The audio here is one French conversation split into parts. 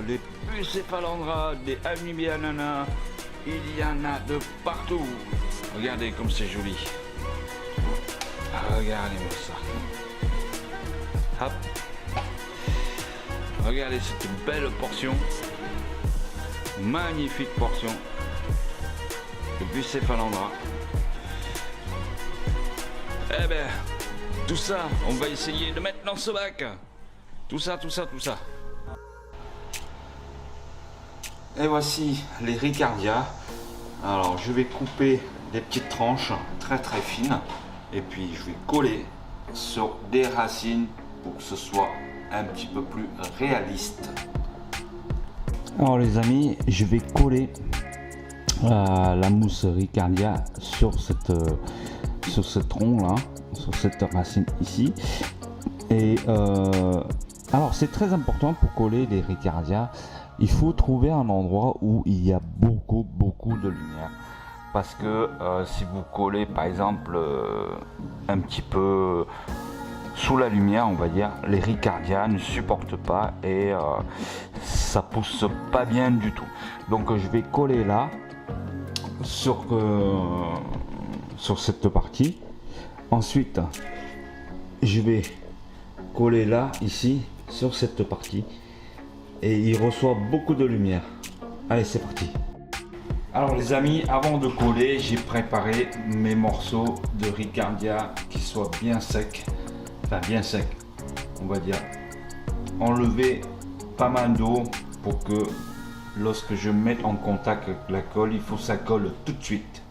Les Bucephalandra, des Amnibianana, il y en a de partout. Regardez comme c'est joli. Regardez-moi ça. Hop. Regardez cette belle portion. Magnifique portion de Bucephalandra. Eh ben, tout ça, on va essayer de mettre dans ce bac. Tout ça. Et voici les Riccardia. Alors je vais couper des petites tranches très fines et puis je vais coller sur des racines pour que ce soit un petit peu plus réaliste. Alors les amis, je vais coller la mousse Riccardia sur ce tronc là, sur cette racine ici. Et alors c'est très important pour coller les Riccardia. Il faut trouver un endroit où il y a beaucoup de lumière, parce que si vous collez par exemple un petit peu sous la lumière, on va dire, les Riccardia ne supportent pas et ça pousse pas bien du tout. Donc je vais coller là sur cette partie. Ensuite je vais coller là ici sur cette partie. Et il reçoit beaucoup de lumière. Allez, c'est parti. Alors les amis, avant de coller, j'ai préparé mes morceaux de Riccardia qui soient bien secs. Enfin bien secs, on va dire. Enlever pas mal d'eau pour que lorsque je mette en contact avec la colle, il faut que ça colle tout de suite.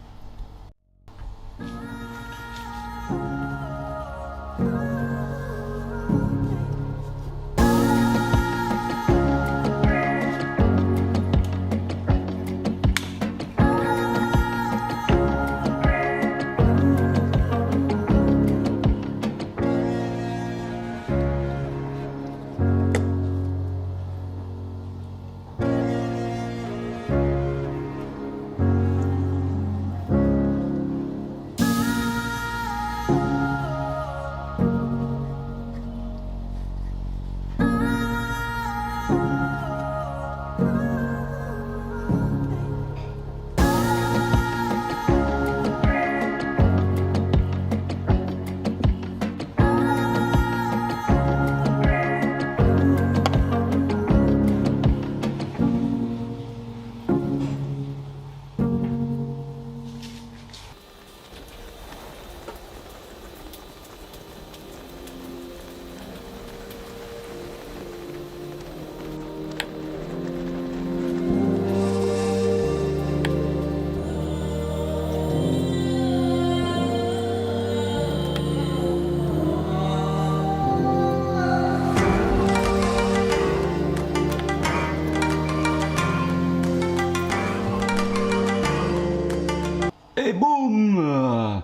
Et boum!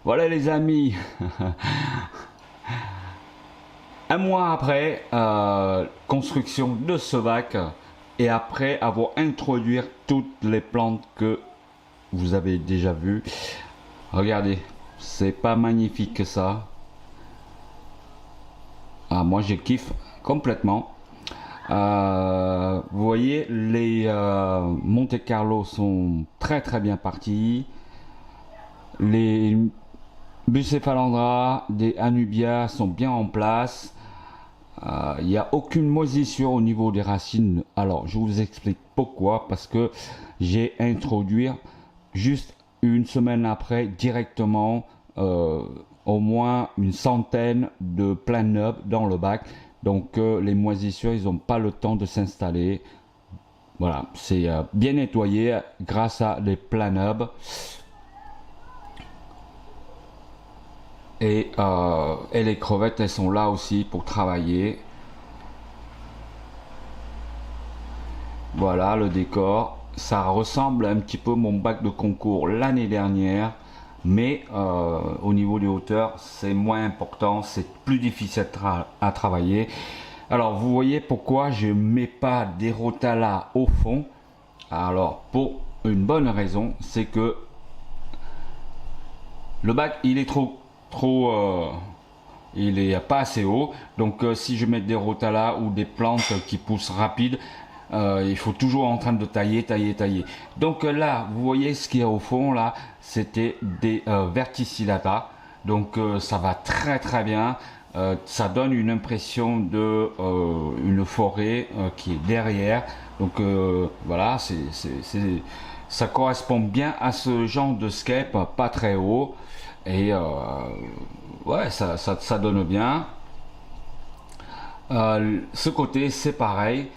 Voilà les amis. Un mois après, construction de ce bac, et après avoir introduit toutes les plantes que vous avez déjà vues. Regardez, c'est pas magnifique que ça. Ah, moi je kiffe complètement. Vous voyez, les Monte Carlo sont très bien partis. Les Bucephalandra, des Anubia sont bien en place. Il n'y a aucune moisissure au niveau des racines. Alors, je vous explique pourquoi. Parce que j'ai introduit juste une semaine après directement au moins une centaine de plein nub dans le bac. Donc, les moisissures, ils n'ont pas le temps de s'installer. Voilà, c'est bien nettoyé grâce à les plein nub. Et les crevettes, elles sont là aussi pour travailler. Voilà le décor. Ça ressemble un petit peu à mon bac de concours l'année dernière. Mais au niveau des hauteurs, c'est moins important. C'est plus difficile à travailler. Alors, vous voyez pourquoi je ne mets pas des rotalas au fond. Alors, pour une bonne raison, c'est que le bac, il est trop il est pas assez haut, donc si je mets des rotalas ou des plantes qui poussent rapide, il faut toujours en train de tailler. Donc là, vous voyez ce qu'il y a au fond là, c'était des verticillata, donc ça va très bien. Ça donne une impression de une forêt qui est derrière, donc voilà, ça correspond bien à ce genre de scape, pas très haut. Et ouais, ça donne bien. Ce côté, c'est pareil.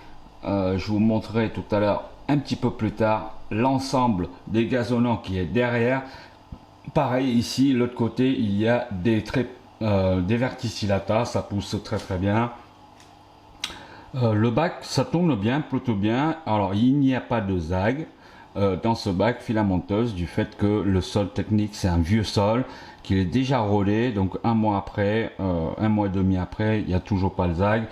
Je vous montrerai tout à l'heure, un petit peu plus tard, l'ensemble des gazonnants qui est derrière. Pareil, ici, l'autre côté, il y a des verticillata, ça pousse très bien. Le bac, ça tourne bien, plutôt bien. Alors, il n'y a pas de zag dans ce bac filamenteuse du fait que le sol technique, c'est un vieux sol qu'il est déjà rôlé. Donc, un mois après, un mois et demi après, il n'y a toujours pas le zag.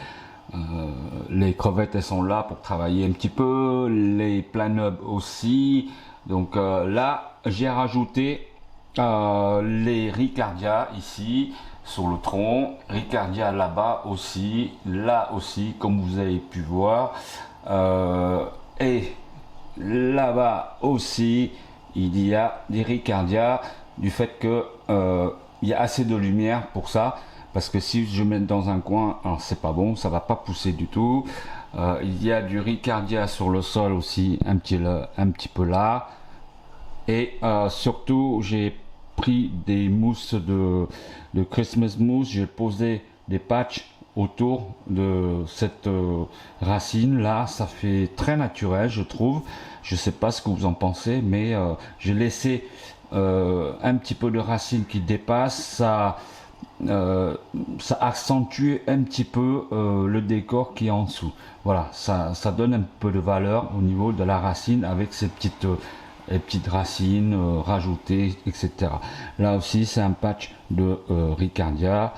Les crevettes, elles sont là pour travailler un petit peu. Les planubs aussi. Donc là, j'ai rajouté les ricardia ici sur le tronc, ricardia là-bas aussi, là aussi, comme vous avez pu voir, et là-bas aussi, il y a des ricardia, du fait que il y a assez de lumière pour ça, parce que si je mets dans un coin, alors c'est pas bon, ça va pas pousser du tout. Il y a du ricardia sur le sol aussi, un petit peu là, et surtout j'ai pris des mousses de Christmas mousse, j'ai posé des patchs autour de cette racine là, ça fait très naturel je trouve. Je sais pas ce que vous en pensez, mais j'ai laissé un petit peu de racine qui dépasse, ça accentue un petit peu le décor qui est en dessous. Voilà, ça donne un peu de valeur au niveau de la racine avec ces petites racines rajoutées, etc. Là aussi, c'est un patch de ricardia.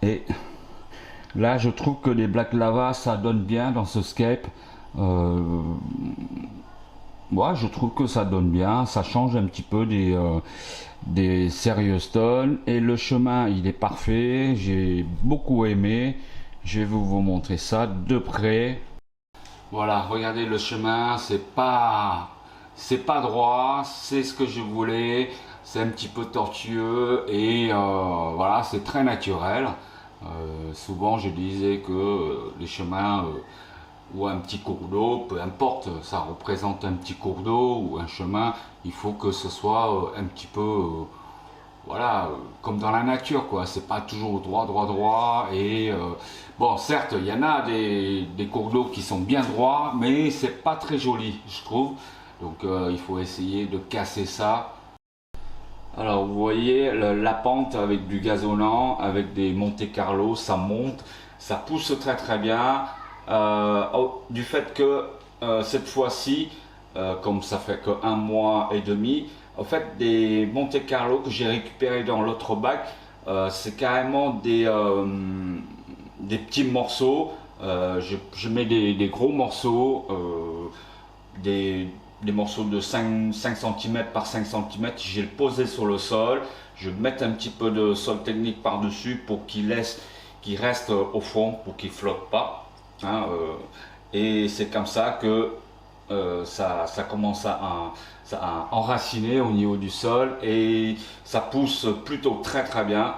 Et là, je trouve que les Black Lava, ça donne bien dans ce scape. Moi, je trouve que ça donne bien, ça change un petit peu des Serious Stone. Et le chemin, il est parfait, j'ai beaucoup aimé. Je vais vous montrer ça de près. Voilà, regardez le chemin, c'est pas droit, c'est ce que je voulais. C'est un petit peu tortueux et voilà, c'est très naturel. Souvent, je disais que les chemins ou un petit cours d'eau, peu importe, ça représente un petit cours d'eau ou un chemin, il faut que ce soit un petit peu, voilà, comme dans la nature, quoi. C'est pas toujours droit, et bon, certes, il y en a des cours d'eau qui sont bien droits, mais c'est pas très joli, je trouve. Donc, il faut essayer de casser ça. Alors, vous voyez la pente avec du gazonnant, avec des Monte Carlo, ça monte, ça pousse très bien. Du fait que cette fois-ci, comme ça fait que 1 mois et demi, en fait des Monte Carlo que j'ai récupéré dans l'autre bac, c'est carrément des petits morceaux. Je mets des gros morceaux, des morceaux de 5 cm par 5 cm. Je le posé sur le sol, je vais mettre un petit peu de sol technique par dessus pour qu'il laisse qui reste au fond pour qu'il flotte pas, hein, et c'est comme ça que ça commence à enraciner au niveau du sol et ça pousse plutôt très bien.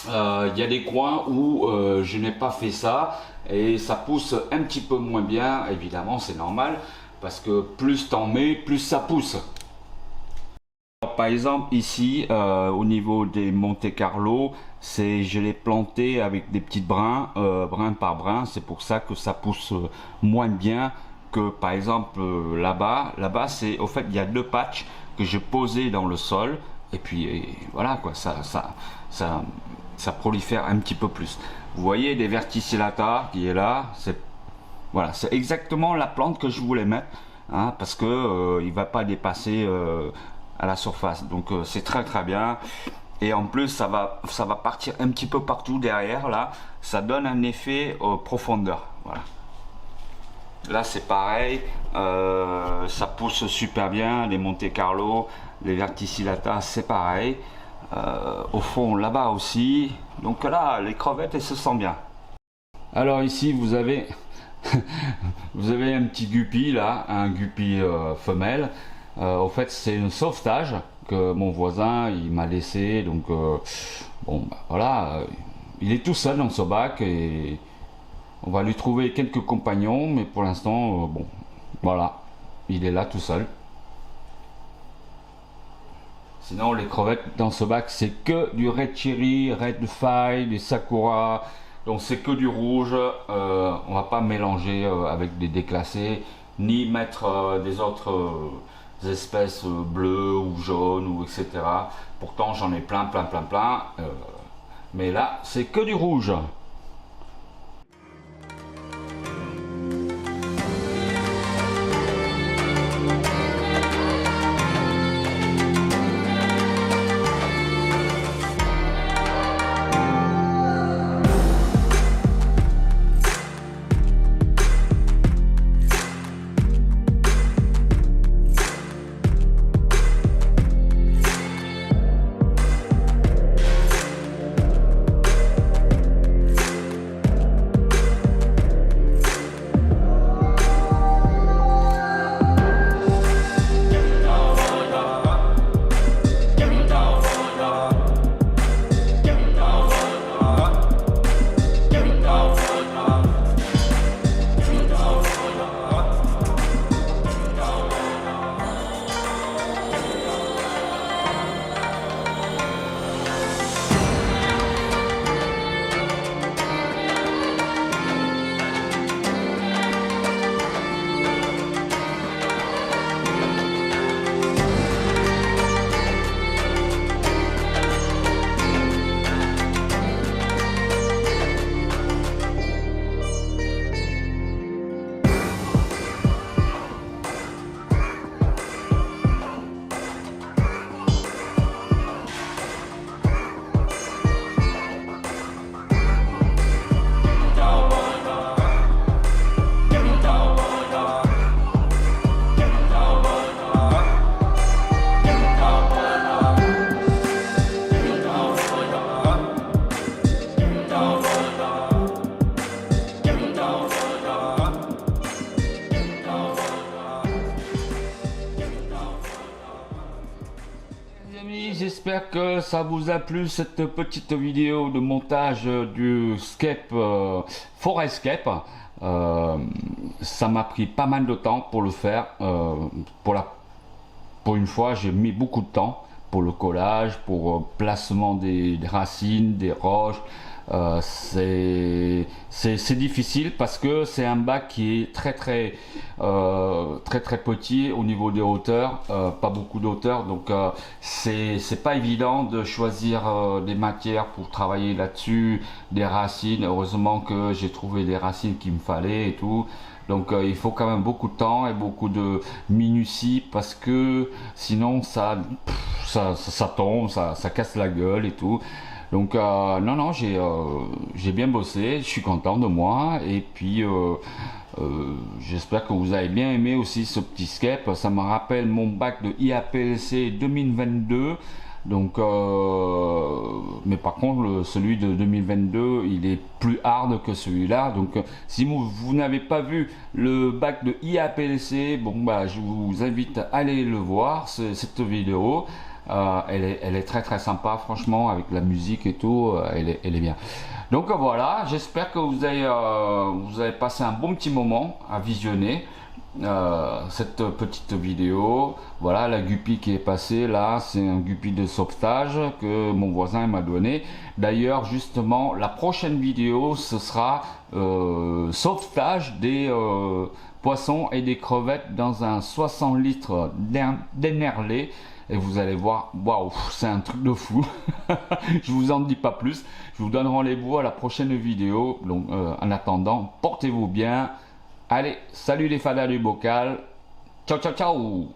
Il y a des coins où je n'ai pas fait ça et ça pousse un petit peu moins bien, évidemment c'est normal parce que plus t'en mets, plus ça pousse. Par exemple ici au niveau des Monte Carlo, je l'ai planté avec des petites brins, brin par brin, c'est pour ça que ça pousse moins bien que par exemple là-bas. Là-bas c'est au fait il y a 2 patchs que j'ai posés dans le sol et puis voilà quoi, ça prolifère un petit peu plus. Vous voyez des verticillata qui est là, voilà, c'est exactement la plante que je voulais mettre, hein, parce que il va pas dépasser à la surface, donc c'est très bien. Et en plus ça va partir un petit peu partout derrière, là ça donne un effet profondeur. Voilà, là c'est pareil, ça pousse super bien. Les Monte Carlo, les verticillata, c'est pareil. Au fond là-bas aussi, donc là les crevettes elles se sentent bien. Alors ici vous avez vous avez un petit guppy là, un guppy femelle. Au fait c'est un sauvetage que mon voisin il m'a laissé, donc bon bah, voilà, il est tout seul dans ce bac et on va lui trouver quelques compagnons, mais pour l'instant bon voilà, il est là tout seul. Sinon les crevettes dans ce bac c'est que du red cherry, red fire, des sakura, donc c'est que du rouge. On va pas mélanger avec des déclassés ni mettre des autres espèces bleues ou jaunes ou etc. Pourtant j'en ai plein, mais là c'est que du rouge. J'espère que ça vous a plu cette petite vidéo de montage du scape Forescape. Ça m'a pris pas mal de temps pour le faire. Pour une fois j'ai mis beaucoup de temps pour le collage, pour placement des racines, des roches. C'est difficile parce que c'est un bac qui est très petit au niveau des hauteurs, pas beaucoup d'auteur, donc c'est pas évident de choisir des matières pour travailler là-dessus, des racines. Heureusement que j'ai trouvé des racines qu'il me fallait et tout. Donc il faut quand même beaucoup de temps et beaucoup de minutie parce que sinon ça tombe, ça casse la gueule et tout. Donc non, j'ai bien bossé, je suis content de moi et puis j'espère que vous avez bien aimé aussi ce petit scape. Ça me rappelle mon bac de IAPLC 2022. Donc mais par contre celui de 2022 il est plus hard que celui-là. Donc si vous n'avez pas vu le bac de IAPLC, bon bah je vous invite à aller le voir, cette vidéo. Elle est très très sympa, franchement, avec la musique et tout, elle est bien. Donc voilà, j'espère que vous avez passé un bon petit moment à visionner cette petite vidéo. Voilà la guppy qui est passée là, c'est un guppy de sauvetage que mon voisin m'a donné. D'ailleurs justement la prochaine vidéo ce sera sauvetage des poissons et des crevettes dans un 60 litres d'Enerlé. Et vous allez voir, waouh, c'est un truc de fou. Je vous en dis pas plus. Je vous donne rendez-vous à la prochaine vidéo. Donc en attendant, portez-vous bien. Allez, salut les fadas du bocal. Ciao, ciao, ciao.